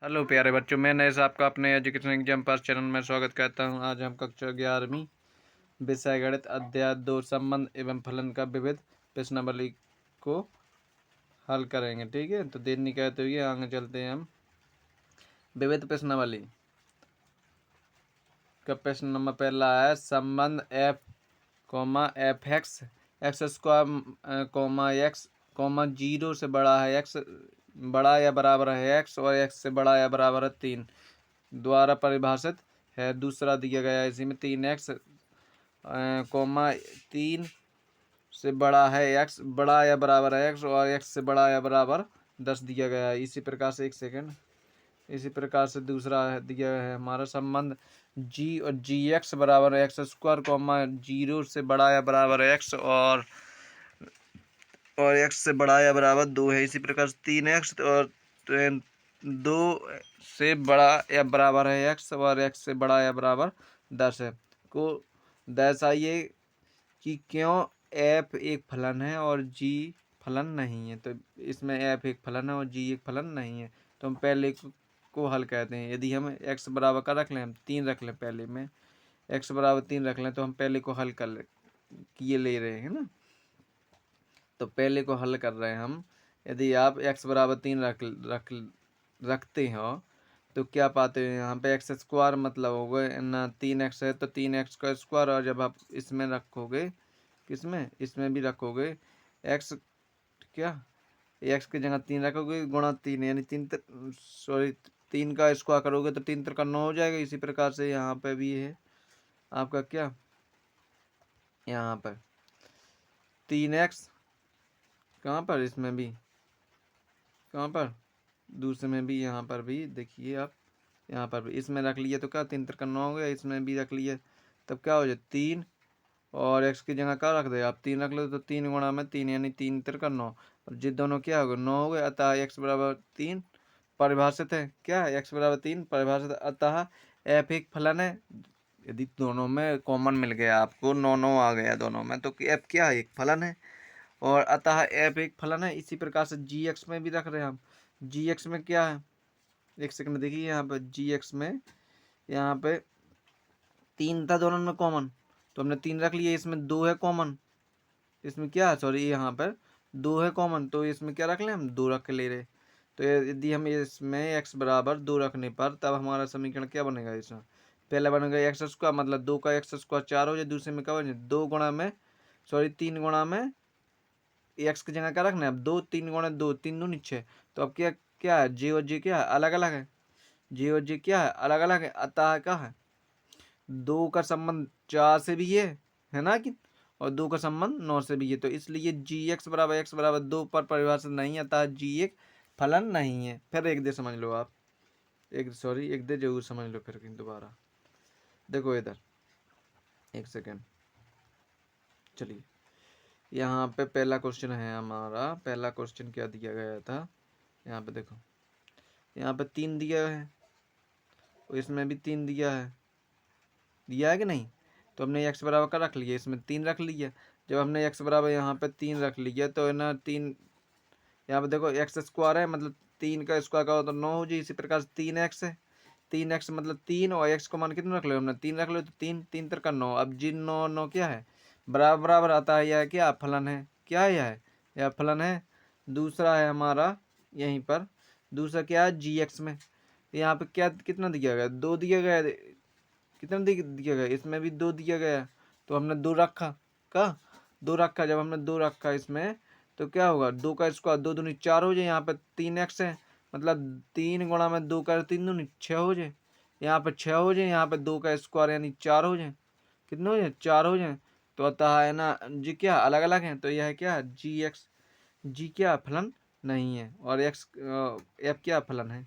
Hello प्यारे बच्चों, मैं नए आपका अपने एजुकेशन एग्जाम पास चैनल में स्वागत करता हूं। आज हम कक्षा 11वीं विषय गणित अध्याय 2 संबंध एवं फलन का विविध प्रश्नावली को हल करेंगे। ठीक है, तो देर नहीं कहते हुए आगे चलते हैं हम। विविध प्रश्नावली का प्रश्न नंबर पहला है संबंध F comma F x square comma x comma 0 से बड़ा है एक्स बड़ा या बराबर है एक्स और एक्स से बड़ा या बराबर है 3 द्वारा परिभाषित है। दूसरा दिया गया है इसी में 3x कॉमा 3 से बड़ा है एक्स बड़ा या बराबर है एक्स और एक्स से बड़ा या बराबर 10 दिया गया है। इसी प्रकार से इसी प्रकार से दूसरा दिया है हमारा संबंध g और जी एक्स बराबर है एक्स स्क्वायर कॉमा 0 से बड़ा या बराबर है एक्स और एक्स से बड़ा या बराबर 2 है। इसी प्रकार से 3x और 2 से बड़ा या बराबर है एक्स और एक्स से बड़ा या बराबर 10 है। को दर्शाइए कि क्यों एफ एक फलन है और जी फलन नहीं है। तो इसमें एफ एक फलन है और जी एक फलन नहीं है, तो हम पहले को हल कहते हैं। यदि हम एक्स बराबर का रख लें, हम 3 रख लें, पहले में एक्स बराबर 3 रख लें, तो हम पहले को हल कर किए ले रहे हैं ना। तो पहले को हल कर रहे हैं हम। यदि आप x बराबर 3 रखते हो तो क्या पाते हैं यहाँ पे एक्स स्क्वायर मतलब हो गए ना 3x है तो 3x का स्क्वायर, और जब आप इसमें रखोगे किसमें इसमें भी रखोगे x क्या x की जगह 3 रखोगे गुणा 3 यानी 3 का स्क्वायर करोगे तो 3 का 9 हो जाएगा। इसी प्रकार से यहाँ पे भी है आपका क्या यहाँ पर 3x कहाँ पर इसमें भी कहाँ पर दूसरे में भी यहाँ पर भी देखिए आप यहाँ पर भी इसमें रख लिए तो क्या 3 का 9 हो गया। इसमें भी रख लिए तब क्या हो जाए 3 और x की जगह क्या रख दे आप 3 रख लो तो 3 गुणा में 3 यानी 3 का 9 और जिस दोनों क्या हो गए 9 हो गए। अतः x बराबर 3 परिभाषित है क्या x बराबर 3 परिभाषित, अतः f एक फलन है। यदि दोनों में कॉमन मिल गया आपको 9 आ गया दोनों में तो f क्या है एक फलन है और अतः f एक फलन है। इसी प्रकार से जी एक्स में भी रख रहे हैं हम। जी एक्स में क्या है एक सेकंड देखिए यहाँ पे जी एक्स में यहाँ पे 3 था दोनों में कॉमन तो हमने 3 रख लिए। इसमें 2 है कॉमन, इसमें क्या है सॉरी यहाँ पर 2 है कॉमन तो इसमें क्या रख लें हम 2 रख के ले रहे। तो यदि हम इसमें x बराबर 2 रखने पर तब हमारा समीकरण क्या बनेगा। इसमें पहला बनेगा एक्स स्क्वायर मतलब 2 का एक्स स्क्वायर 4 हो जाए। दूसरे में क्या बने 2 गुणा में 3 गुणा में एक्स की जगह क्या रखना है अब 2 3 गुणा 2 3 दूनी 6। तो अब क्या क्या है जे और जे क्या है अलग अलग है। जे और जे क्या है अलग अलग है, अतः क्या है 2 का संबंध 4 से भी है ना कि और 2 का संबंध 9 से भी है। तो इसलिए जी एक्स बराबर 2 पर परिभाषित नहीं है, अतः जी एक फलन नहीं है। फिर एक दे समझ लो आप एक दे जरूर समझ लो फिर दोबारा देखो इधर एक सेकेंड। चलिए यहाँ पे पहला क्वेश्चन है हमारा। पहला क्वेश्चन क्या दिया गया था यहाँ पे देखो, यहाँ पे 3 दिया है और इसमें भी 3 दिया है कि नहीं। तो हमने x बराबर का रख लिया, इसमें 3 रख लिया। जब हमने x बराबर यहाँ पे 3 रख लिया तो है ना 3 यहाँ पे देखो एक्स स्क्वायर है मतलब 3 का स्क्वायर का हो तो 9 हो जाए। इसी प्रकार से 3x है 3x मतलब 3 और x को मान कितना रख लो हमने 3 रख लो तो 3 3 का 9। अब जिन 9 क्या है बराबर बराबर आता है यह क्या फलन है क्या है यह फलन है। दूसरा है हमारा यहीं पर दूसरा क्या है जी एक्स में यहाँ पे क्या कितना दिया गया 2 दिया गया कितना दिया गया इसमें भी 2 दिया गया तो हमने 2 रखा का 2 रखा। जब हमने 2 रखा इसमें तो क्या होगा 2 का स्क्वायर 2 दूनी 4 हो जाए। यहाँ पे 3x है मतलब 3 गुणा में 2 का 3 दूनी 6 हो जाए। यहाँ पे 6 हो जाए, यहाँ पे 2 का स्क्वायर यानी 4 हो जाए। कितने हो जाए 4 हो जाए। तो अतः है ना जी क्या अलग अलग है तो यह क्या जी एक्स जी क्या फलन नहीं है और एक्स एफ क्या फलन है।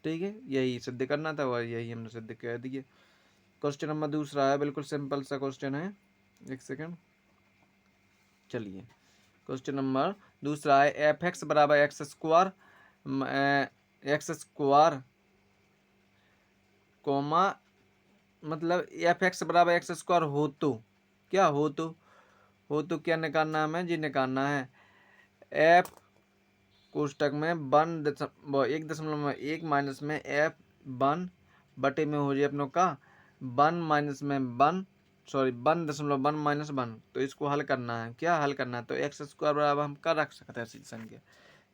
ठीक है, यही सिद्ध करना था और यही हमने सिद्ध कर दिया। क्वेश्चन नंबर दूसरा है, बिल्कुल सिंपल सा क्वेश्चन है। एक सेकेंड चलिए क्वेश्चन नंबर दूसरा है एफ एक्स बराबर एक्स स्क्वायर कोमा मतलब एफ एक्स बराबर एक्स स्क्वायर हो तो क्या हो तो क्या निकालना है हमें जी निकालना है एफ कोष्टक में 1.1 माइनस में F1 बटे में हो जाए अपनों का 1 माइनस में 1.1 माइनस 1। तो इसको हल करना है, क्या हल करना है, तो एक्स स्क्वायर बराबर हम क्या रख सकते हैं सीधी संख्या।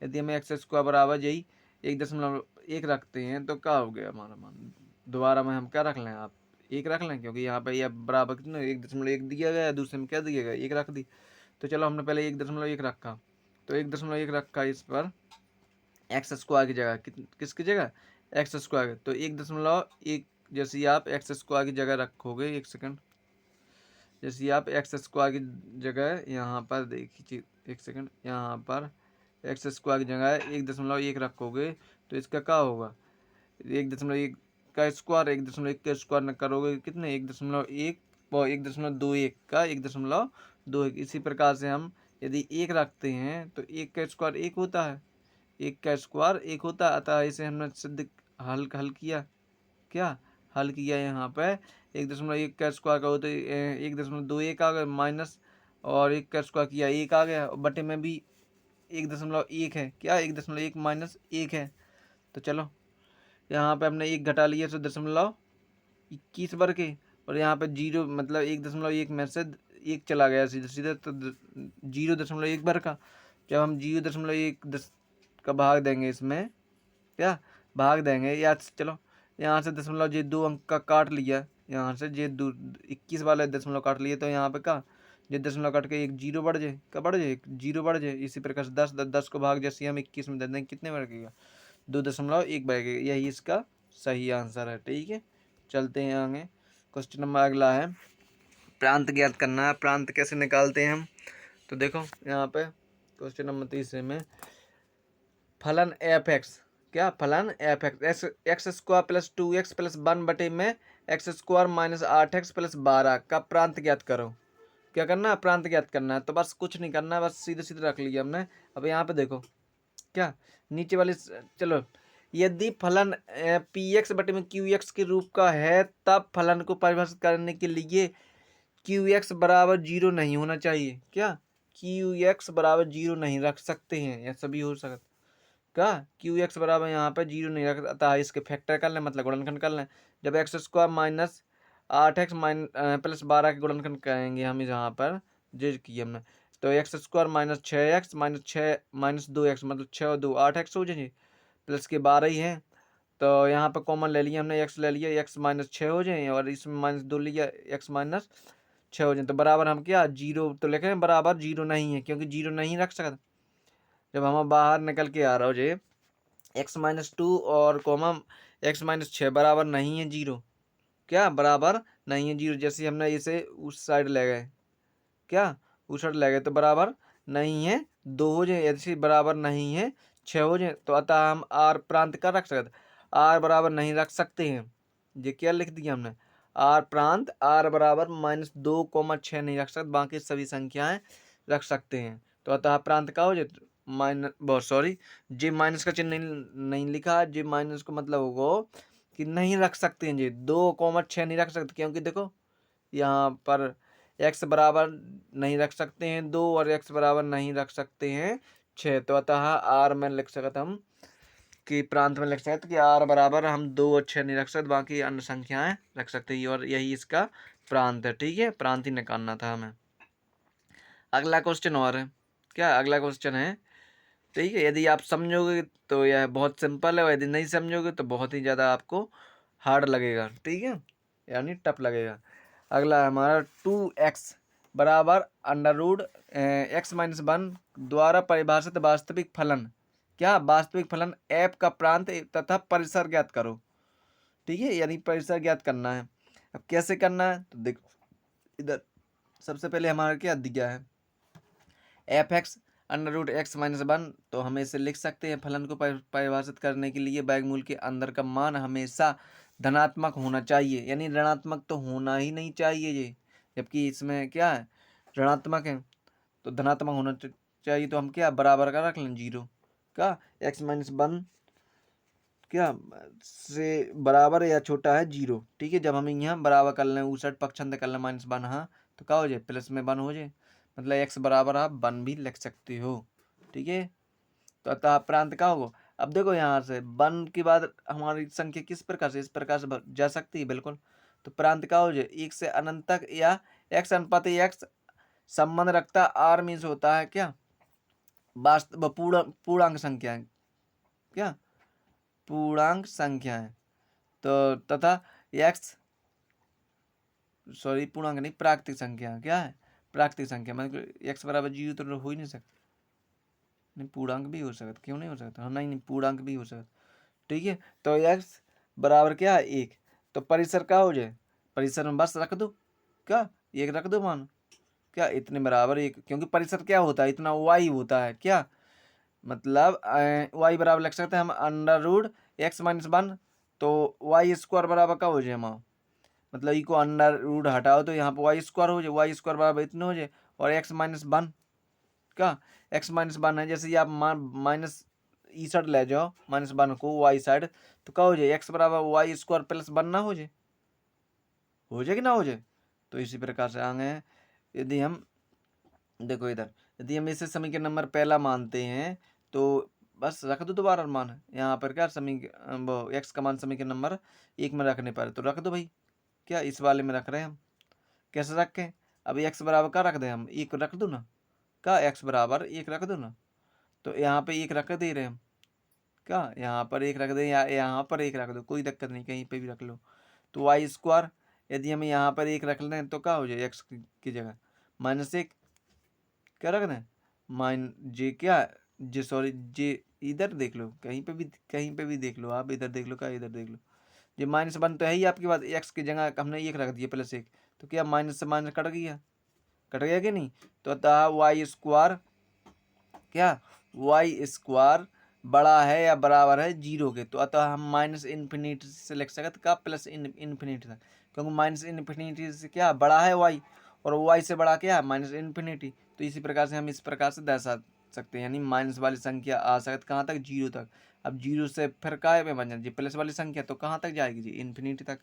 यदि हमें एक्स स्क्वायर बराबर यही 1.1 रखते हैं तो क्या हो गया हमारा मान, दोबारा में हम क्या रख लें, आप 1 रख लें, क्योंकि यहाँ पे यह बराबर कितना 1.1 दिया गया है, दूसरे में क्या दिया गया 1 रख दी। तो चलो हमने पहले 1.1 रखा, तो 1.1 रखा इस पर एक्स स्क्वायर की जगह, किसकी जगह एक्स स्क्वायर। तो 1.1 जैसे आप एक्स स्क्वायर की जगह रखोगे, एक सेकंड, जैसे आप एक्स स्क्वायर की जगह यहाँ पर देखिए, एक सेकंड, यहाँ पर एक्स स्क्वायर की जगह 1.1 रखोगे तो इसका क्या होगा 1.1 का स्क्वायर, 1.1 का स्क्वायर न करोगे कितने 1.1 और 1.21 का 1.21। इसी प्रकार से हम यदि 1 रखते हैं तो 1 का स्क्वायर 1 होता है, 1 का स्क्वायर 1 होता है, अतः इसे हमने सिद्ध हल किया, क्या हल किया यहाँ पे 1.1 का स्क्वायर का होता है 1.21 आ गया माइनस, और 1 का स्क्वायर किया 1 आ गया, और बटे में भी 1.1 है, क्या 1.1 माइनस 1 है। तो चलो यहाँ पे हमने 1 घटा लिया तो 0.21 वर्ग के, और यहाँ पे 0 मतलब 1.1 में से 1 चला गया सीधे सीधे, तो 0.1 वर्ग का। जब हम 0.1 का भाग देंगे इसमें, क्या भाग देंगे, या चलो यहाँ से दशमलव ये 2 अंक का काट लिया, यहाँ से ये 21 वाले दशमलव काट लिए, तो यहाँ पे का ये दशमलव काट के एक 0 बढ़ जाए, क्या बढ़ जाए एक 0 बढ़ जाए। इसी प्रकार से 10 को भाग जैसे हम 21 में दे देंगे कितने बढ़ेगा 2.1 बढ़ेगा, यही इसका सही आंसर है। ठीक है, चलते हैं आगे। क्वेश्चन नंबर अगला है, प्रांत ज्ञात करना है। प्रांत कैसे निकालते हैं हम, तो देखो यहाँ पे क्वेश्चन नंबर 30 में फलन एफ एक्स, क्या फलन F x x square plus 2x plus 1 बटे में x square minus 8x plus 12 का प्रांत ज्ञात करो। क्या करना है, प्रांत ज्ञात करना है। तो बस कुछ नहीं करना है, बस सीधे सीधे रख लिया हमने। अब यहाँ पे देखो क्या नीचे वाली, चलो यदि फलन पी एक्स बटे में क्यू एक्स के रूप का है तब फलन को परिभाषित करने के लिए क्यू एक्स बराबर 0 नहीं होना चाहिए, क्या क्यू एक्स बराबर 0 नहीं रख सकते हैं, या सभी हो सकता का क्यू एक्स बराबर यहाँ पर 0 नहीं रखता है, इसके फैक्टर कर लें मतलब गुणनखंड कर लें। जब x square minus 8x plus 12 के गुणनखंड करेंगे हम यहाँ पर जो किया हमने, तो x square minus 6x minus 2x मतलब 6 और 2 8x हो जाएंगे, प्लस के 12 ही है। तो यहाँ पर कॉमन ले लिया हमने, एक्स ले लिया, एक्स माइनस 6 हो जाए, और इसमें माइनस 2 लिया, एक्स माइनस 6 हो जाए। तो बराबर हम क्या 0 तो लिखें, बराबर 0 नहीं है, क्योंकि 0 नहीं रख सकता। जब हम बाहर निकल के आ रहा हो जे x-2 और कॉमा x-6 बराबर नहीं है 0, क्या बराबर नहीं है 0। जैसे हमने इसे उस साइड ले गए, क्या उस साइड ले गए तो बराबर नहीं है 2 हो जाए, ऐसे बराबर नहीं है 6 हो जाए। तो अतः हम r प्रांत का रख सकते, r बराबर नहीं रख सकते हैं, ये क्या लिख दिया हमने r प्रांत r बराबर -2,6 नहीं रख सकते, बाकी सभी संख्याएं रख सकते हैं। तो अतः प्रांत का हो जाए माइनस, बहुत सॉरी जे माइनस का चिन्ह नहीं लिखा, जे माइनस का मतलब होगा कि नहीं रख सकते हैं, जी 2,6 नहीं रख सकते, क्योंकि देखो यहाँ पर x बराबर नहीं रख सकते हैं 2 और x बराबर नहीं रख सकते हैं 6। तो अतः r में लिख सकते हम कि प्रांत में लिख सकते कि r बराबर हम 2 और 6 नहीं रख सकते, बाकी अन्य संख्याएं रख सकते हैं, और यही इसका प्रांत है। ठीक है, प्रांत ही निकालना था हमें। अगला क्वेश्चन और है, क्या अगला क्वेश्चन है, ठीक है, यदि आप समझोगे तो यह बहुत सिंपल है, और यदि नहीं समझोगे तो बहुत ही ज़्यादा आपको हार्ड लगेगा, ठीक है, यानी टफ लगेगा। अगला है हमारा 2x बराबर √x-1 द्वारा परिभाषित वास्तविक फलन, क्या वास्तविक फलन f का प्रांत तथा परिसर ज्ञात करो। ठीक है, यानी परिसर ज्ञात करना है। अब कैसे करना है, तो देखो इधर सबसे पहले हमारा क्या दिया है f(x) √x-1, तो हम इसे लिख सकते हैं फलन को परिभाषित करने के लिए वर्गमूल के अंदर का मान हमेशा धनात्मक होना चाहिए, यानी ऋणात्मक तो होना ही नहीं चाहिए ये, जबकि इसमें क्या है ऋणात्मक है तो धनात्मक होना चाहिए। तो हम क्या बराबर का रख लें 0 का x-1 क्या से बराबर या छोटा है 0। ठीक है, जब हम यहाँ बराबर कर लें उस पक्ष अंदर कर लें -1, हाँ तो क्या हो जाए प्लस में 1 हो जाए, मतलब x बराबर आप 1 भी लिख सकते हो। ठीक है, तो अतः प्रांत क्या होगा। अब देखो यहाँ से 1 के बाद हमारी संख्या किस प्रकार से, इस प्रकार से जा सकती है बिल्कुल। तो प्रांत क्या हो जाए 1 से अनंत तक या x अनुपात x संबंध रखता r मीन्स होता है क्या, वास्तव पूर्णांक संख्या है क्या, पूर्णांक संख्या है। तो तथा x सॉरी पूर्णांक नहीं प्राकृतिक संख्या क्या है, प्राकृतिक संख्या मतलब x बराबर 0 तो हो ही नहीं सकता, नहीं पूर्णांक भी हो सकता, क्यों नहीं हो सकता, हाँ नहीं पूर्णांक भी हो सकता। ठीक है तो x बराबर क्या है 1, तो परिसर क्या हो जाए, परिसर में बस रख दो क्या, 1 रख दो मान क्या, इतने बराबर 1, क्योंकि परिसर क्या होता है इतना y होता है क्या, मतलब y बराबर लिख सकते हैं हम अंडर रूट x माइनस 1, तो वाई स्क्वायर बराबर क्या हो जाए हमारा, मतलब ई को अंडर रूट हटाओ तो यहाँ पे वाई स्क्वायर हो जाए, वाई स्क्वायर बराबर इतने हो जाए, और x माइनस 1 क्या, x माइनस 1 है, जैसे ये आप माइनस ई साइड ले जाओ -1 को वाई साइड, तो क्या हो जाए x बराबर वाई स्क्वायर प्लस 1 ना हो जाए कि ना हो जाए। तो इसी प्रकार से आगे हैं, यदि हम देखो इधर, यदि हम इसे समीकरण नंबर पहला मानते हैं तो बस रख दो दोबारा मान यहाँ पर क्या, समीकरण वो x का मान समीकरण नंबर 1 में रखने पर, तो रख दो भाई क्या, इस वाले में रख रहे हैं हम, कैसे रखें, अब x बराबर क्या रख दें हम, 1 रख दो ना क्या, x बराबर 1 रख दो ना, तो यहाँ पे 1 रख दे रहे हम क्या, यहाँ पर 1 रख दें या यहाँ पर 1 रख दो, कोई दिक्कत नहीं कहीं पे भी रख लो। तो वाई स्क्वायर यदि हम यहाँ पर 1 रख लें तो क्या हो जाए, x की जगह -1 क्या रख दें, माइन जे क्या जे सॉरी जे, इधर देख लो कहीं पे भी देख लो आप, इधर देख लो क्या, इधर देख लो, ये -1 तो है ही आपके पास, x की जगह हमने 1 रख दिया +1, तो क्या माइनस से माइनस कट गया कि नहीं, तो अतः वाई स्क्वायर क्या, वाई स्क्वायर बड़ा है या बराबर है 0 के, तो अतः हम -इन्फिनिटी से लिख सकते का इन्फिनिटी तक, क्योंकि -इन्फिनिटी से क्या बड़ा है y, और y से बड़ा क्या है -इन्फिनिटी, तो इसी प्रकार से हम इस प्रकार से दर्शा सकते हैं, यानी माइनस वाली संख्या आ सकती कहाँ तक 0 तक। अब 0 से फिर काय में बन जाए प्लस वाली संख्या, तो कहाँ तक जाएगी जी इन्फिनिटी तक,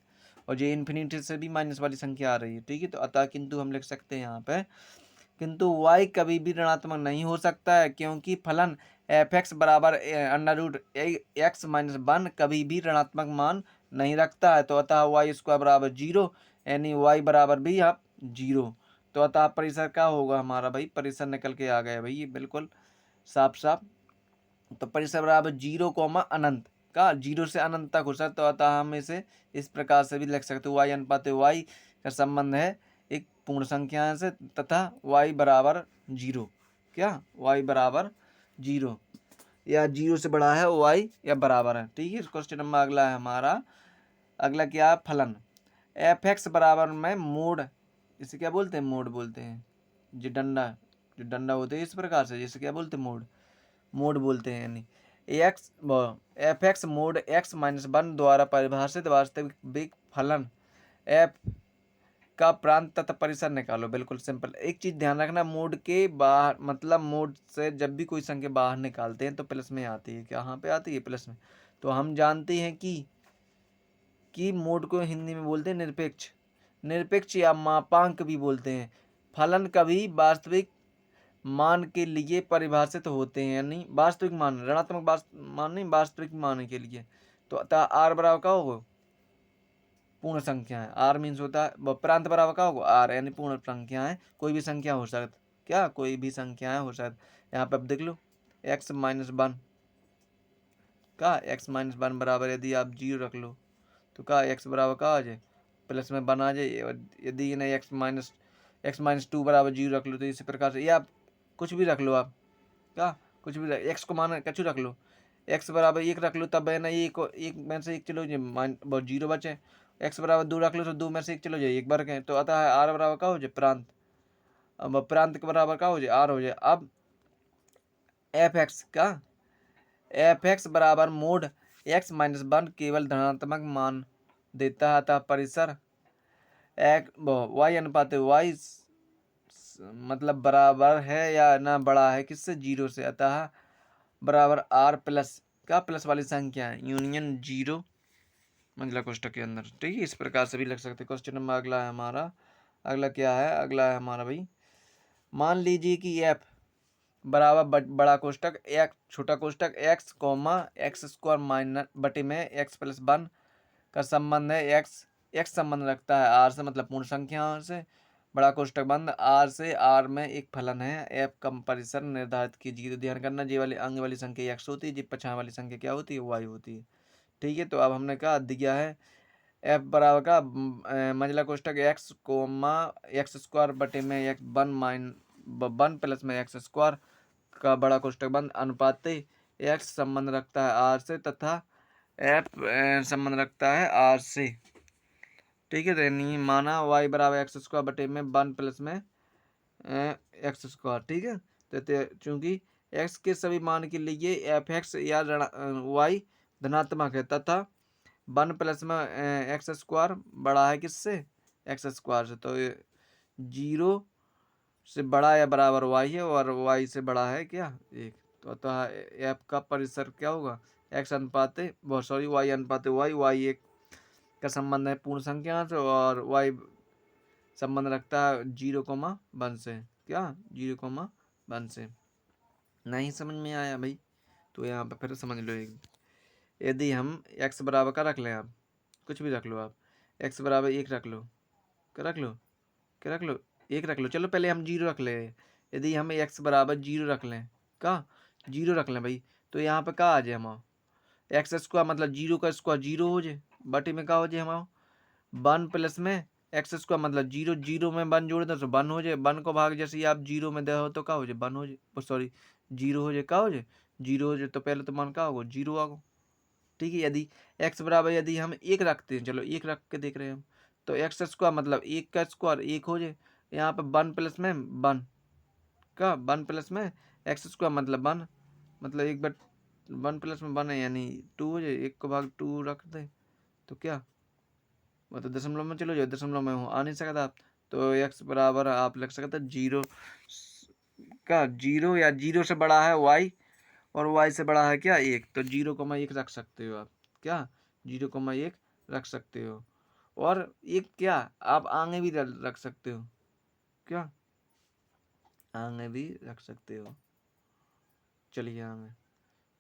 और जो इन्फिनिटी से भी माइनस वाली संख्या आ रही है। ठीक है, तो अतः किंतु हम लिख सकते हैं यहाँ पे, किंतु y कभी भी ऋणात्मक नहीं हो सकता है, क्योंकि फलन एफ एक्स बराबर अंडर रूट एक्स माइनस 1 कभी भी ऋणात्मक मान नहीं रखता है, तो अतः वाई स्क्वायर बराबर 0, यानी y बराबर भी आप 0, तो अतः परिसर क्या होगा हमारा भाई, परिसर निकल के आ गया भाई ये बिल्कुल साफ साफ। तो परिसर बराबर 0 अनंत का 0 से अनंत तक हो सकता, तो अतः हम इसे इस प्रकार से भी लिख सकते, y अनुपात y का संबंध है एक पूर्ण संख्या से, तथा y बराबर 0 क्या, y बराबर 0 या 0 से बड़ा है y या बराबर है। ठीक है, क्वेश्चन नंबर अगला है हमारा, अगला क्या है, फलन एफ एक्स बराबर में मोड, इसे क्या बोलते हैं, मोड बोलते हैं, जो डंडा होते हैं इस प्रकार से, जिसे क्या बोलते हैं, मोड बोलते हैं, यानी x F x mode x-1 द्वारा परिभाषित वास्तविक फलन एफ का प्रांत तथा परिसर निकालो। बिल्कुल सिंपल, एक चीज ध्यान रखना, मोड के बाहर मतलब मोड से जब भी कोई संख्या बाहर निकालते हैं तो प्लस में आती है, कहाँ पे आती है, प्लस में। तो हम जानते हैं कि मोड को हिंदी में बोलते हैं निरपेक्ष या मापांक भी बोलते हैं। फलन कभी वास्तविक मान के लिए परिभाषित होते हैं, यानी वास्तविक मान, ऋणात्मक मान नहीं, वास्तविक मान के लिए। तो अतः आर बराबर क्या होगा, पूर्ण संख्या है, आर मीन्स होता है प्रांत बराबर क्या होगा आर, यानी पूर्ण संख्या है, कोई भी संख्या हो सकती क्या, कोई भी संख्याएं हो सकती। यहाँ पे अब देख लो x-1 का x-1 बराबर यदि आप 0 रख लो तो क्या x बराबर क्या आ जाए, प्लस में 1 आ जाए, और यदि इन्हें x-2 बराबर 0 रख लो, तो इसी प्रकार से, या आप कुछ भी रख लो, आप क्या कुछ भी एक्स को मान कछु रख लो, एक्स बराबर 1 रख लो, तब है ना एक में से 1 चलो जाए 0 बचे, एक्स बराबर 2 रख लो तो 2 में से 1 चलो जाए 1 वर्ग है, तो अतः आर बराबर क्या हो जाए प्रांत, अब प्रांत के बराबर क्या हो जाए आर हो जाए। अब एफ एक्स बराबर मोड x-1 केवल धनात्मक मान देता है, अतः परिसर वाई अनुपात वाई मतलब बराबर है या ना बड़ा है किससे, 0 से, अतः बराबर आर प्लस क्या, प्लस वाली संख्या है यूनियन 0 मंजिला कोष्ठक के अंदर। ठीक है, इस प्रकार से भी लग सकते। क्वेश्चन नंबर अगला है हमारा, अगला क्या है, अगला है हमारा भाई, मान लीजिए कि एफ बराबर बड़ा कोष्टक एक्स छोटा कोष्टक X comma X square minus बटे में एक्स प्लस 1 का संबंध है। एक्स संबंध रखता है आर से, मतलब पूर्ण संख्या से। बड़ा कोष्टक बंद आर से, आर में एक फलन है एफ का परिसर निर्धारित कीजिए। तो ध्यान करना, जी वाली आगे वाली संख्या एक्स होती है, जी पछाड़ वाली संख्या क्या होती है, वाई होती है। ठीक है, तो अब हमने कहा दिया है एफ बराबर का मंझला कोष्टक एक्स कोमा एक्स स्क्वायर बटे में एक्स 1 प्लस में एक्स स्क्वायर का बड़ा कोष्टक बंद अनुपात एक्स संबंध रखता है आर से तथा एफ संबंध रखता है आर से। ठीक है, तो यानी माना वाई बराबर एक्स स्क्वायर बटे में 1 प्लस में एक्स स्क्वायर। ठीक है, तो चूंकि एक्स के सभी मान के लिए एफ एक्स या वाई धनात्मक है तथा 1 प्लस में एक्स स्क्वायर बड़ा है किससे, एक्स स्क्वायर से, तो 0 से बड़ा या बराबर वाई है और वाई से बड़ा है क्या, एक। तो अतः एफ का परिसर क्या होगा, एक्स अनुपात बहुत सॉरी वाई अनुपात वाई, वाई एक का संबंध है पूर्ण संख्या से और वाई संबंध रखता है 0,1 से, क्या 0,1 से। नहीं समझ में आया भाई, तो यहाँ पे फिर समझ लो। एक यदि हम x बराबर का रख लें, आप कुछ भी रख लो, आप x बराबर 1 रख लो, क्या रख लो, क्या रख लो, 1 रख लो। चलो पहले हम 0 रख ले। यदि हम x बराबर 0 रख लें, का 0 रख लें भाई, तो यहाँ पे क्या आ जाए हम एक्स स्क्वायर मतलब 0 का स्क्वायर 0 हो जाए बटे में क्या हो जाए हम 1 प्लस में एक्स स्क्वायर मतलब 0, 0 में 1 जोड़ दो तो 1 हो जाए। 1 को भाग जैसे ही आप 0 में दे हो तो क्या हो जाए 1 हो जाए, सॉरी 0 हो जाए, क्या हो जाए 0 हो जाए। तो पहले तो मान क्या होगा 0 आगो। ठीक है, यदि x बराबर यदि हम 1 रखते हैं, चलो 1 रख के देख रहे हैं हम, तो एक्स स्क्वायर मतलब 1 का स्क्वायर 1 हो जाए। यहाँ पे 1 प्लस में 1 का 1 प्लस में एक्स स्क्वायर मतलब 1 मतलब 1 प्लस में 1 है यानी 2 हो जाए। 1 को भाग 2 रख दे तो क्या मतलब दशमलव में चलो जाओ, दशमलव में हो आ नहीं सकता। तो x बराबर आप लग सकता है 0 का 0 या 0 से बड़ा है y और y से बड़ा है क्या 1, तो 0,1 रख सकते हो आप, क्या 0,1 रख सकते हो। और एक क्या आप आगे भी रख सकते हो, क्या आगे भी रख सकते हो। चलिए आगे।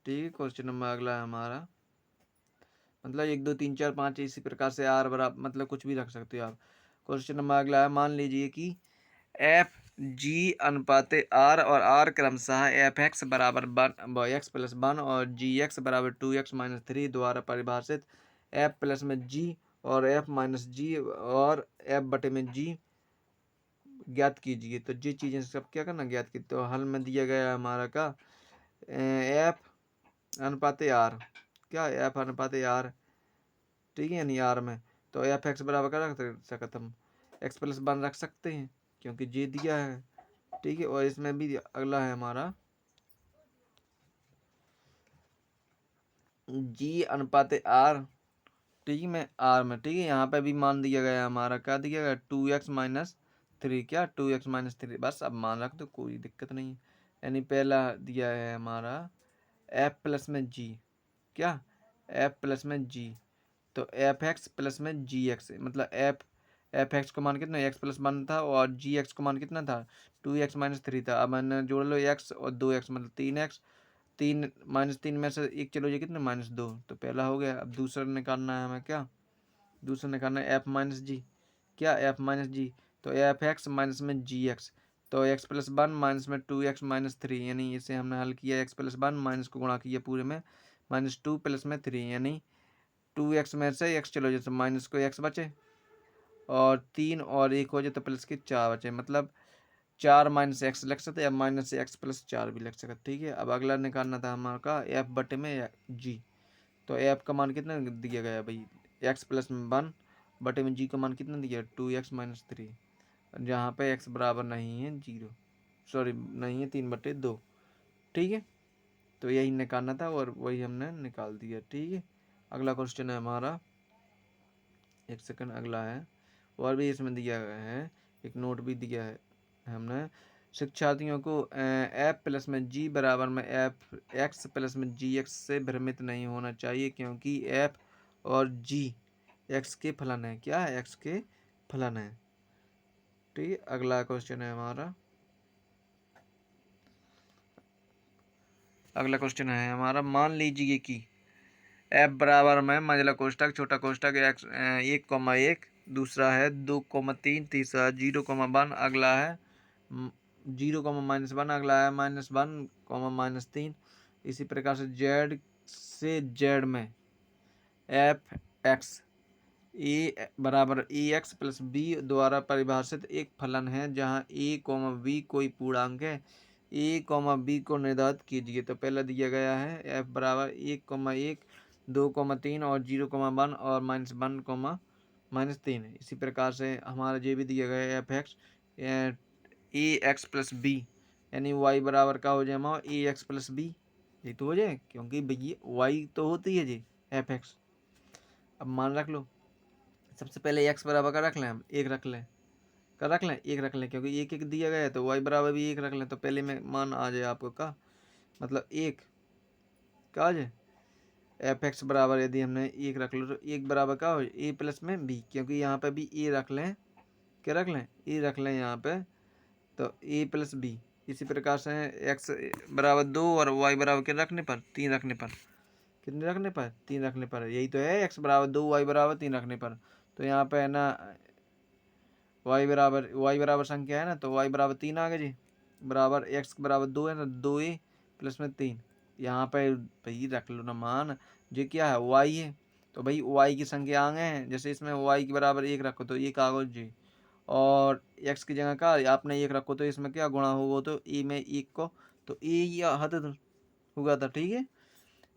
ठीक है, क्वेश्चन नंबर अगला है हमारा, मतलब 1 2 3 4 5 इसी प्रकार से आर बराबर मतलब कुछ भी रख सकते हो आप। क्वेश्चन नंबर अगला है, मान लीजिए कि एफ जी अनुपात आर और आर क्रमशः एफ एक्स बराबर 1 एक्स प्लस 1 और जी एक्स बराबर 2x-3 द्वारा परिभाषित एफ प्लस में जी और एफ माइनस जी और एफ बटे में जी ज्ञात कीजिए। तो जी चीज़ें सब क्या करना ज्ञात की। तो हल में दिया गया हमारा का एफ अनुपात आर, क्या एफ अनुपात आर, ठीक है यानी आर में, तो एफ एक्स बराबर का रख सकते हम एक्स प्लस 1 रख सकते हैं क्योंकि जे दिया है। ठीक है, और इसमें भी अगला है हमारा जी अनुपात आर, ठीक है मैं आर में, ठीक है यहाँ पे भी मान दिया गया हमारा, क्या दिया गया 2x-3, क्या 2x-3, बस अब मान रख दो कोई दिक्कत नहीं है। यानी पहला दिया है हमारा एफ प्लस में जी, क्या एफ प्लस में जी, तो एफ एक्स प्लस में जी एक्स मतलब एफ एक्स का मान कितना एक्स प्लस 1 था और जी एक्स का मान कितना था 2x-3 था। अब मैंने जोड़ लो एक्स और 2x मतलब 3x, 3 में से एक चलो ये कितना -2, तो पहला हो गया। अब दूसरा निकालना है हमें, क्या दूसरा निकालना है एफ माइनस जी, क्या एफ माइनस जी, तो एफ एक्स माइनस में जी एक्स, तो एक्स प्लस 1 माइनस में 2x-3 यानी इसे हमने हल किया एक्स प्लस 1 माइनस को गुणा किया पूरे में -2 प्लस में 3 यानी 2x में से x चलो जैसे माइनस को x बचे और 3 और 1 हो जाए तो प्लस के 4 बचे, मतलब 4 माइनस एक्स लग सकते या माइनस एक्स प्लस 4 भी लग सकता। ठीक है, अब अगला निकालना था हमारा का एफ बटे में जी, तो एफ का मान कितना दिया गया भाई एक्स प्लस में 1 बटे में जी का मान कितना दिया 2x-3, जहाँ पे x बराबर नहीं है 0, सॉरी नहीं है 3/2। ठीक है, तो यही निकालना था और वही हमने निकाल दिया। ठीक है, अगला क्वेश्चन है हमारा, एक सेकंड अगला है और भी इसमें दिया गया है, एक नोट भी दिया है हमने। शिक्षार्थियों को एफ प्लस में जी बराबर में एफ एक्स प्लस में जी एक्स से भ्रमित नहीं होना चाहिए क्योंकि एफ और जी एक्स के फलन है, क्या है एक्स के फलन है। ठीक है, अगला क्वेश्चन है हमारा, अगला क्वेश्चन है हमारा, मान लीजिए कि एफ बराबर में मंझला कोष्टक छोटा कोष्टक एक्स 1,1, दूसरा है 2,3, तीसरा है 0,1, अगला है 0,-1, अगला है -1,-3। इसी प्रकार से जेड से जेड में एफ एक्स ए बराबर ए एक्स प्लस बी द्वारा परिभाषित एक फलन है जहाँ ए कॉमा बी कोई पूर्णांक है। ए कॉमा बी को निर्धारित कीजिए। तो पहला दिया गया है एफ बराबर 1,1, 2,3 और 0,1 और -1,-3। इसी प्रकार से हमारा जो भी दिया गया है एफ एक्स ए एक्स प्लस बी, यानी वाई बराबर का हो जाए ए एक्स प्लस बी। ये तो हो जाए, क्योंकि भैया वाई तो होती है जी एफ एक्स। अब मान रख लो, सबसे पहले एक्स बराबर का रख लें, हम एक रख लें, एक रख लें, क्योंकि एक एक दिया गया है तो वाई बराबर भी एक रख लें। तो पहले में मान आ जाए आपको का मतलब एक का आ जाए एफ एक्स बराबर, यदि हमने एक रख लो तो एक बराबर का हो ए प्लस में बी, क्योंकि यहाँ पे भी ए रख लें, क्या रख लें, ए रख लें यहाँ पे, तो ए प्लस बी। इसी प्रकार से एक्स बराबर 2 और वाई बराबर के रखने पर 3 रखने पर, कितने रखने पर 3 रखने पर, यही तो है एक्स बराबर 2 वाई बराबर 3 रखने पर। तो यहाँ पे है ना वाई बराबर संख्या है ना, तो वाई बराबर 3 आ गया जी, बराबर एक्स बराबर 2 है ना, 2a प्लस में 3। यहाँ पे भाई रख लो ना मान, जो क्या है वाई है, तो भाई वाई की संख्या आगे है, जैसे इसमें वाई के बराबर 1 रखो तो 1 आ गो जी, और एक्स की जगह का आपने 1 रखो तो इसमें क्या गुणा होगा, तो ए में 1 को तो ए ही हद होगा था, ठीक है।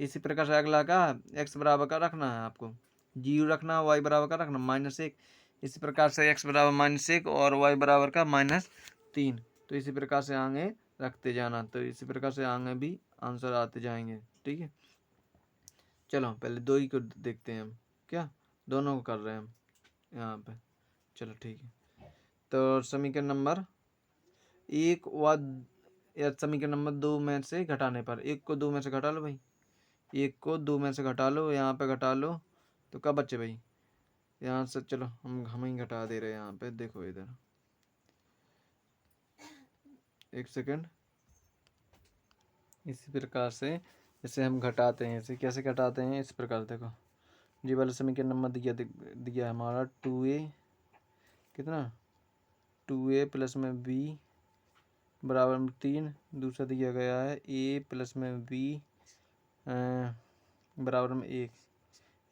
इसी प्रकार से अगला का एक्स बराबर का रखना है आपको, 0 रखना, वाई बराबर का रखना -1। इसी प्रकार से एक्स बराबर -1 और वाई बराबर का -3। तो इसी प्रकार से आगे रखते जाना, तो इसी प्रकार से आगे भी आंसर आते जाएंगे, ठीक है। चलो पहले दो ही को देखते हैं हम, क्या दोनों को कर रहे हैं हम यहाँ पे, चलो ठीक है। तो समीकरण नंबर 1 व या समीकरण नंबर 2 में से घटाने पर, 1 को 2 में से घटा लो भाई, 1 को 2 में से घटा लो, यहाँ पे घटा लो, तो कब बच्चे भाई यहाँ से, चलो हम ही घटा दे रहे हैं यहाँ पे, देखो इधर एक सेकंड। इसी प्रकार से इसे हम घटाते हैं, इसे कैसे घटाते हैं, इस प्रकार देखो जी वाला समीकरण नंबर दिया है हमारा 2a, कितना 2a प्लस में b बराबर में 3, दूसरा दिया गया है a प्लस में b बराबर में 1।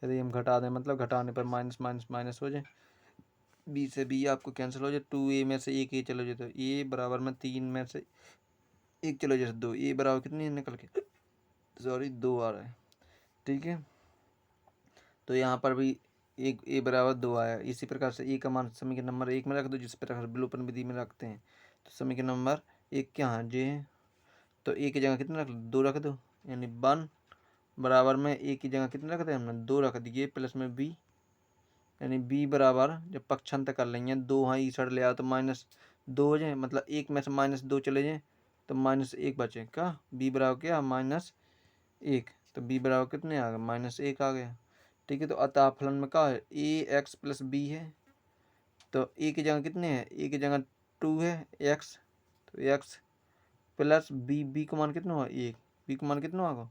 यदि हम घटा दें, मतलब घटाने पर माइनस माइनस माइनस हो जाए, बी से बी आपको कैंसिल हो जाए, 2a में से एक ए चलो जाए, तो a बराबर में 3 में से एक चलो जाए 2, a बराबर कितनी निकल के, सॉरी 2 आ रहा है, ठीक है। तो यहाँ पर भी एक ए बराबर 2 आया। इसी प्रकार से ए का मान समीकरण नंबर 1 में रख दो, जिस प्रकार विलोपन विधि में रखते हैं। तो समीकरण नंबर 1 क्या है जे है, तो ए की जगह कितने रख दो, 2 रख दो, यानी 1 बराबर में ए की जगह कितने रख दे हमने, 2 रख दिए, प्लस में बी, यानी बी बराबर जब पक्षांतर कर लेंगे 2 हाँ ई सड़ ले आओ तो -2 हो जाए, मतलब 1 में से -2 चले जाए तो -1 बचे, का बी बराबर क्या -1, तो बी बराबर कितने आ गए -1 आ गया, ठीक है। तो अतः फलन में क्या है ए एक्स प्लस बी है, तो ए की जगह कितने हैं, ए की जगह 2 है एक्स, तो एक्स प्लस बी, बी का मान कितना हुआ 1, बी का मान कितना होगा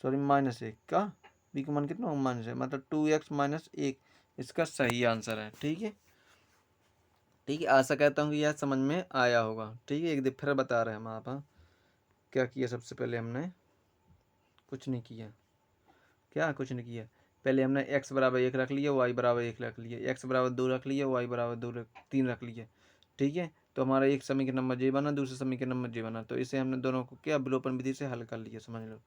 सॉरी -1 का, बी का मान कितना होगा -1, मतलब 2x -1 इसका सही आंसर है, ठीक है। ठीक है, आशा करता हूँ कि यह समझ में आया होगा, ठीक है। एक दिन फिर बता रहे हैं हम आप, क्या किया सबसे पहले हमने कुछ नहीं किया, क्या कुछ नहीं किया, पहले हमने x बराबर 1 रख लिया, y बराबर 1 रख लिया, x बराबर 2 रख लिया, y बराबर 3 रख लिया, ठीक है। तो हमारा एक समीकरण नंबर जे बना, दूसरा समीकरण नंबर जे बना, तो इसे हमने दोनों को क्या विलोपन विधि से हल कर लिया, समझ लो।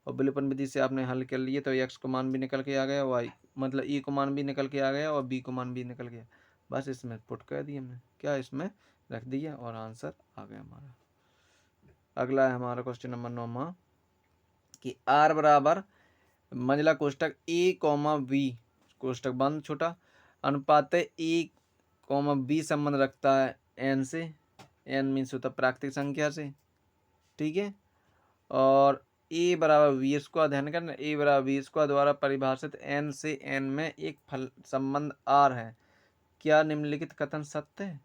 और विलोपन विधि से आपने हल कर लिए तो x को मान भी निकल के आ गया, y मतलब e को मान भी निकल के आ गया और b को मान भी निकल गया, बस इसमें पुट कर दिया हमने, क्या इसमें रख दिया और आंसर आ गया हमारा। अगला है हमारा क्वेश्चन नंबर 9 कि r बराबर मंझला कोष्टक ए कॉमा बी कोष्टक बंद छोटा अनुपात ए कॉमा बी संबंध रखता है एन से, एन मीन्स होता प्राकृतिक संख्या से, ठीक है। और ए बराबर वी स्क्वायर, ध्यान करना ए बराबर वी स्क्वायर द्वारा परिभाषित एन से एन में एक फल संबंध आर है, क्या निम्नलिखित कथन सत्य है,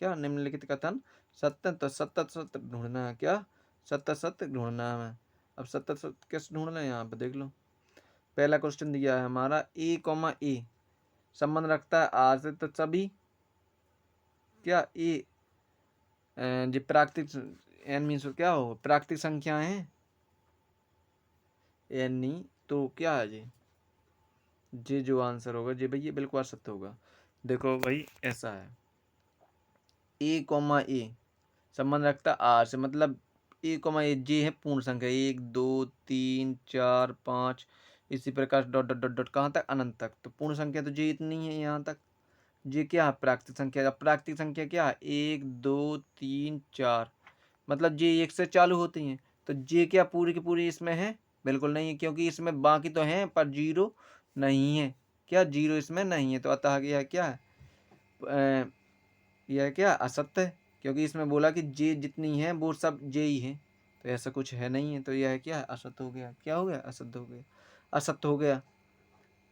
क्या निम्नलिखित कथन सत्य, तो सत्य सत्य ढूंढना है, क्या सत्य सत्य ढूंढना है हमें। अब सत्य सत्य कैसे ढूंढना है यहाँ पे देख लो। पहला क्वेश्चन दिया है हमारा ए संबंध रखता है आर से, तो सभी क्या ए जो प्राकृतिक एन मीन्स क्या हो प्राकृतिक संख्या है एन नहीं तो क्या है जी जो आंसर होगा जी भाई ये बिल्कुल असत्य होगा। देखो भाई ऐसा है ए संबंध रखता है आर से, मतलब ए जे है पूर्ण संख्या 1 2 3 4 5 इसी प्रकार डॉट डॉट डॉट डॉट कहाँ तक अनंत तक, तो पूर्ण संख्या तो जे इतनी है यहाँ तक। जे क्या है प्राकृतिक संख्या, प्राकृतिक संख्या क्या है 1 2 3 4, मतलब जे 1 से चालू होती हैं, तो जे क्या पूरी की पूरी इसमें है बिल्कुल नहीं है, क्योंकि इसमें बाकी तो हैं पर जीरो नहीं है, क्या जीरो इसमें नहीं है, तो अतः यह क्या है यह क्या असत्य है, क्योंकि इसमें बोला कि जे जितनी है वो सब जे ही है, तो ऐसा कुछ है नहीं है, तो यह क्या है असत्य हो गया। क्या हो गया असत्य हो गया, असत्य हो गया।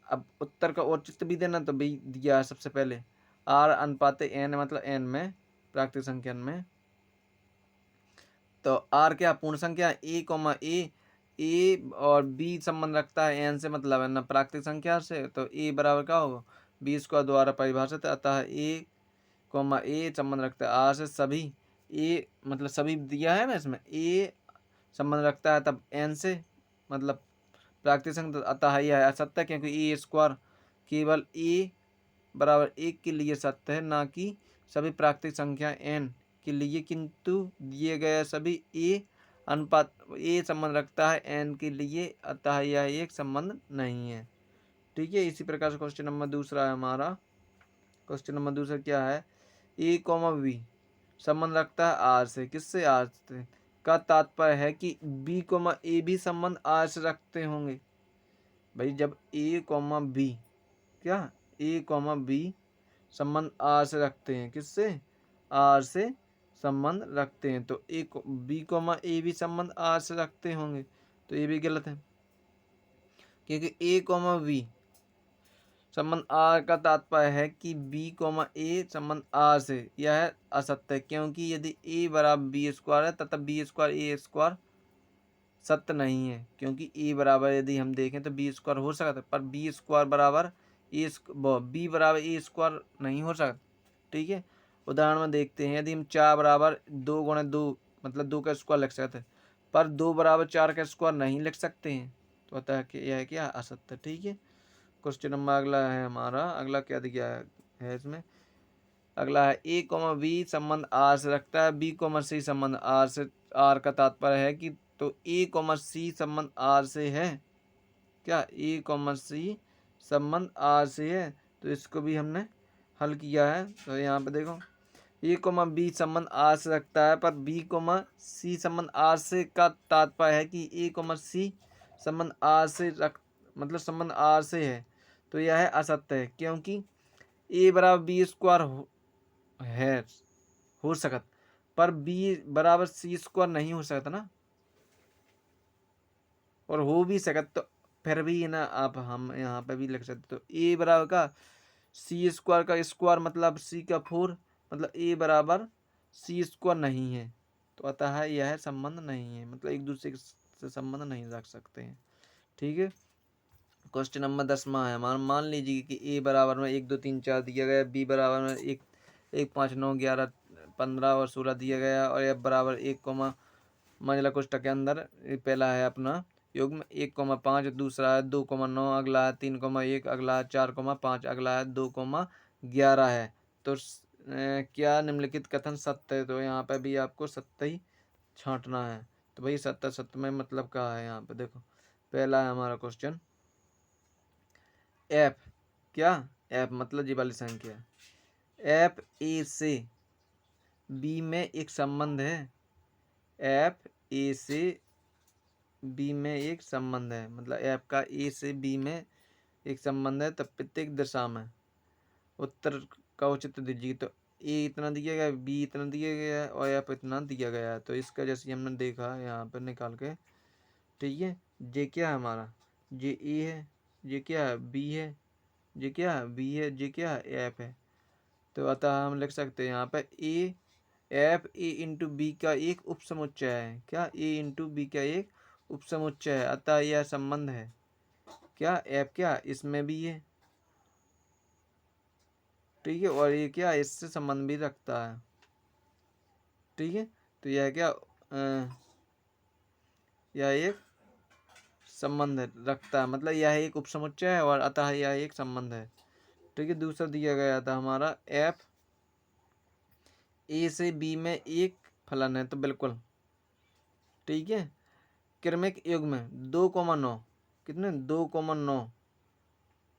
अब उत्तर का औचित्य भी देना तो भी दिया है सबसे पहले आर अनुपात एन, मतलब एन में प्राकृतिक संख्या में, तो आर क्या पूर्ण संख्या ए और बी संबंध रखता है एन से, मतलब है ना प्राकृतिक संख्या से, तो ए बराबर क्या होगा बी स्क्वायर द्वारा परिभाषित, अतः ए संबंध रखता है आर से सभी ए, मतलब सभी दिया है ना इसमें ए संबंध रखता है तब एन से, मतलब प्राकृतिक संख्या, अतः यह है असत्य, क्योंकि ए स्क्वायर केवल ए बराबर 1 के लिए सत्य है, ना कि सभी प्राकृतिक संख्या एन के लिए, किंतु दिए गए सभी ए अनुपात ए संबंध रखता है एन के लिए, अतः यह एक संबंध नहीं है। ठीक है, इसी प्रकार से क्वेश्चन नंबर दूसरा है हमारा। क्वेश्चन नंबर दूसरा क्या है बी संबंध रखता है आर से, किससे आर से, का तात्पर्य है कि ए भी संबंध आर से रखते होंगे। भाई जब बी क्या बी संबंध आर से रखते हैं, किससे आर से संबंध रखते हैं, तो ए भी संबंध आर से रखते होंगे, तो ये भी गलत है, क्योंकि बी संबंध आर का तात्पर्य है कि ए संबंध आर से, यह असत्य है, क्योंकि यदि ए बराबर बी स्क्वायर है तथा बी स्क्वायर ए स्क्वायर सत्य नहीं है, क्योंकि ए बराबर यदि हम देखें तो बी स्क्वायर हो सकता है, पर बी स्क्वायर बराबर बी बराबर ए स्क्वायर नहीं हो सकता। ठीक है, उदाहरण में देखते हैं, यदि हम 4 बराबर 2 गुणे 2 मतलब 2 का स्क्वायर लिख सकते हैं, पर 2 बराबर 4 का स्क्वायर नहीं लिख सकते हैं, तो अतः यह है क्या असत्य। ठीक है, क्वेश्चन नंबर अगला है हमारा, अगला क्या दिया है इसमें, अगला है बी संबंध आर से रखता है सी संबंध आर से, आर का तात्पर्य है कि, तो सी संबंध आर से है, क्या सी संबंध आर से है, तो इसको भी हमने हल किया है। तो यहाँ पे देखो बी संबंध आर से रखता है, पर सी संबंध आर से का तात्पर्य है कि सी संबंध आर से रख मतलब संबंध आर से है, तो यह है असत्य है, क्योंकि ए बराबर बी स्क्वायर है हो सकता, पर बी बराबर सी स्क्वायर नहीं हो सकता ना, और हो भी सकता तो फिर भी ना आप हम यहाँ पे भी लिख सकते, तो ए बराबर का सी स्क्वायर का स्क्वायर मतलब सी का 4, मतलब ए बराबर सी स्क्वायर नहीं है, तो अतः यह संबंध नहीं है, मतलब एक दूसरे से संबंध नहीं रख सकते हैं। ठीक है, क्वेश्चन नंबर 10वां है हमारा, मान लीजिए कि ए बराबर में 1 2 3 4 दिया गया, बी बराबर में 1 5 9 11 15 और 16 दिया गया, और एफ बराबर 1 मंझला कोष्ठक के अंदर पहला है अपना युग्म 1,5, दूसरा है 2,9, अगला है 3,1, अगला है 4,5, अगला है 2,11 है, तो क्या निम्नलिखित कथन सत्य है, तो यहाँ पे भी आपको सत्य ही छांटना है। तो भाई सत्य सत्य में मतलब क्या है, यहाँ पे देखो पहला है हमारा क्वेश्चन एफ, क्या एफ मतलब जी वाली संख्या, एफ ए से बी में एक संबंध है, एफ ए से बी में एक संबंध है, मतलब एफ का ए से बी में एक संबंध है, तब प्रत्येक दिशा में उत्तर का उचित दीजिए, तो ए इतना दिया गया, बी इतना दिया गया है, और एफ इतना दिया गया है, तो इसका जैसे हमने देखा यहाँ पर निकाल के। ठीक है, जे क्या है हमारा, जे ए है, जे क्या है बी है, जे क्या है बी है, जे क्या है एफ है, तो अतः हम लिख सकते हैं यहाँ पे एफ ए इंटू बी का एक उपसमुच्चय है, क्या ए इंटू बी का एक उपसमुच्चय है, अतः यह संबंध है। क्या एफ क्या इसमें भी है, ठीक है, और ये क्या इससे संबंध भी रखता है, ठीक है। तो यह क्या यह एक संबंध रखता है, मतलब यह एक उपसमुच्चय है और अतः यह एक संबंध है, ठीक है। दूसरा दिया गया था हमारा एफ ए से बी में एक फलन है, तो बिल्कुल ठीक है। क्रमिक युग्म 2,9 कितने 2,9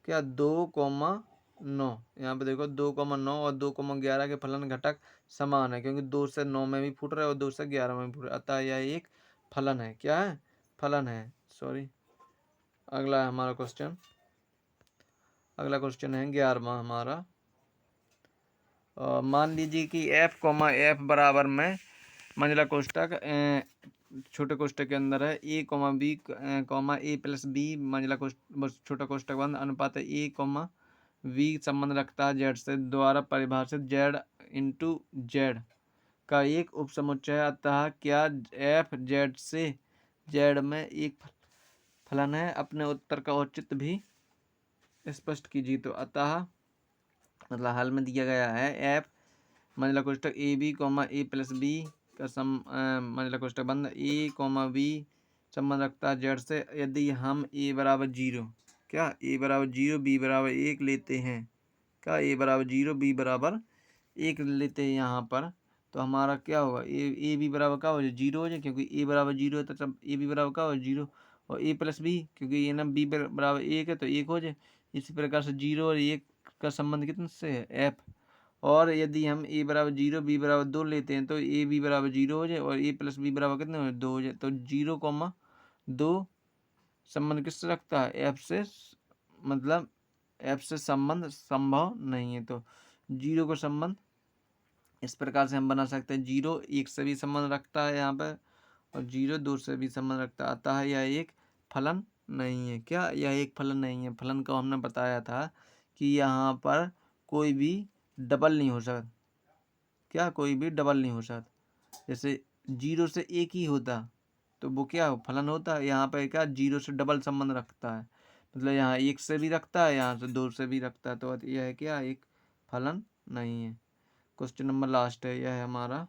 क्या 2,9 यहाँ पे देखो 2,9 और 2,11 के फलन घटक समान है, क्योंकि 2 से 9 में भी फूट रहे और 2 से 11 में भी फूट रहे, अतः यह एक फलन है। क्या है? फलन है, सॉरी। अगला है हमारा क्वेश्चन, अगला क्वेश्चन है 11वां हमारा। मान लीजिए कि एफ कॉमा एफ बराबर में मंझला कोष्टक छोटे कोष्टक के अंदर है ए comma B comma A plus B मंझला छोटा कोष्टक बंद अनुपात ए कॉमा वी संबंध रखता है जेड से द्वारा परिभाषित जेड इंटू जेड का एक उपसमुच्चय है, अतः क्या एफ जेड से जेड में एक फलन है? अपने उत्तर का औचित्य भी स्पष्ट कीजिए। तो अतः मतलब हल में दिया गया है एफ मंझला कोष्टक A B comma A plus B का मंझला कोष्टक बंद ए कॉमा बी संबंध रखता है जेड से यदि हम ए बराबर 0 क्या ए बराबर 0 बी बराबर 1 लेते हैं। क्या ए बराबर 0 बी बराबर 1 लेते हैं यहाँ पर, तो हमारा क्या होगा ए बी बराबर क्या हो जाए 0 हो जाए, क्योंकि ए बराबर 0 है तो तब ए बी बराबर क्या हो 0 और ए प्लस बी क्योंकि ये ना बी बराबर 1 है तो 1 हो जाए। इसी प्रकार से 0 और 1 का संबंध कितने से है एफ, और यदि हम ए बराबर 0 बी बराबर 2 लेते हैं तो ए बी बराबर 0 हो जाए और ए प्लस बी बराबर कितने हो जाए 2 हो जाए। तो 0,2 संबंध किससे रखता है एफ से, मतलब एफ से संबंध संभव नहीं है। तो 0 का संबंध इस प्रकार से हम बना सकते हैं 0 1 से भी संबंध रखता है यहाँ पर और 0 2 से भी संबंध रखता है, अतः यह एक फलन नहीं है। क्या यह एक फलन नहीं है? फलन को हमने बताया था कि यहाँ पर कोई भी डबल नहीं हो सकता। क्या कोई भी डबल नहीं हो सकता, जैसे 0 से 1 ही होता तो वो क्या फलन होता है, यहाँ पर क्या 0 से डबल संबंध रखता है, मतलब यहाँ 1 से भी रखता है यहाँ से 2 से भी रखता है, तो यह है क्या एक फलन नहीं है। क्वेश्चन नंबर लास्ट है, यह है हमारा।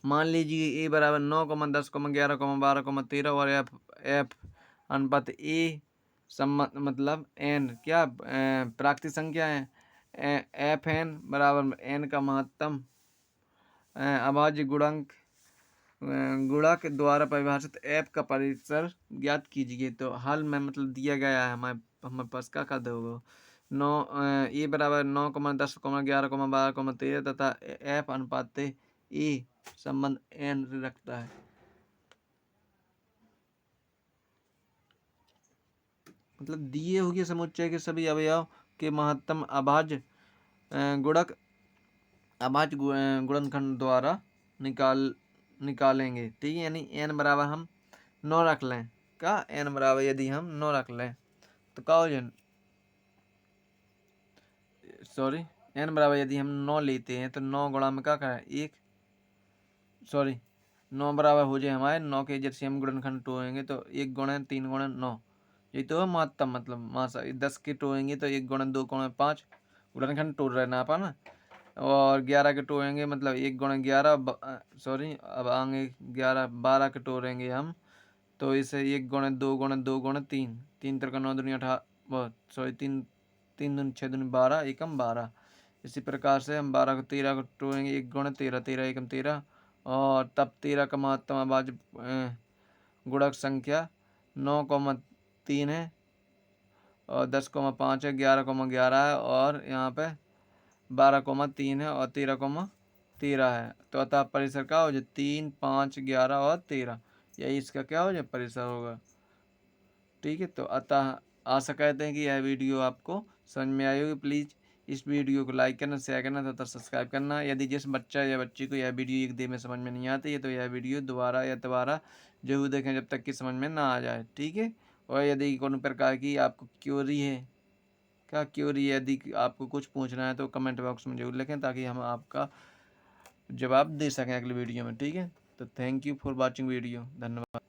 मान लीजिए ए बराबर 9, 10, 11, 12, 13 और एफ एफ अनुपात ए मतलब एन क्या प्राकृतिक संख्या है एफ एन बराबर एन का महत्तम अभाज्य गुणक द्वारा परिभाषित एफ का परिसर ज्ञात कीजिए। तो हल में मतलब दिया गया है हमारे पास क्या दोगे 9 ए बराबर 9, 10, 11, 12, 13 तथा एफ अनुपात ए संबंध एन रखता है। मतलब दिए हुए समुच्चय के सभी अवयव के महत्तम अभाज्य गुणक अभाज्य गुणनखंड द्वारा निकालेंगे, ठीक है। यानी एन बराबर हम 9 रख लें, क्या एन बराबर यदि हम 9 रख लें तो क्या हो जाए, सॉरी एन बराबर यदि हम 9 लेते हैं तो 9 गुणा में क्या करें 1, सॉरी 9 बराबर हो जाए हमारे 9 के जैसे हम गुणनखंड टोएंगे तो 1 गुणे 3 गुणे 9, ये तो है महत्तम मतलब मासा 10 के टोएंगे तो 1 गुणे 2 गुणे 5 गुणनखंड टोल रहे ना आपा ना, और 11 के टोएंगे मतलब 1 गुणे 11 सॉरी अब आगे 11 12 के टोरेंगे हम तो इसे 1 गुणे 2 गुणे 2 गुणे 3 3 3 9 दूनी 18 सॉरी 3 3 दूनी 6 दूनी 12 एकम 12। इसी प्रकार से हम 12 को 13 को टोएंगे 1 गुणे 13 13 एकम 13 और तब 13 का महत्तम अभाज्य गुणक संख्या 9,3 है और 10,5 है 11,11 है और यहाँ पे 12,3 है और 13,13 है। तो अतः परिसर क्या हो जाए 3, 5, 11 और 13, यही इसका क्या हो जाए परिसर होगा, ठीक है। तो अतः आशा करते हैं कि यह वीडियो आपको समझ में आई होगी। प्लीज़ इस वीडियो को लाइक करना, शेयर करना तथा सब्सक्राइब करना। यदि जिस बच्चा या बच्ची को यह वीडियो एक दिन में समझ में नहीं आती है तो यह वीडियो दोबारा या दोबारा जरूर देखें जब तक कि समझ में ना आ जाए, ठीक है। और यदि कोनो प्रकार की आपको क्यूरी है, क्या क्यूरी है, यदि आपको कुछ पूछना है तो कमेंट बॉक्स में जरूर लिखें ताकि हम आपका जवाब दे सकें अगली वीडियो में, ठीक है। तो thank you for watching video, धन्यवाद।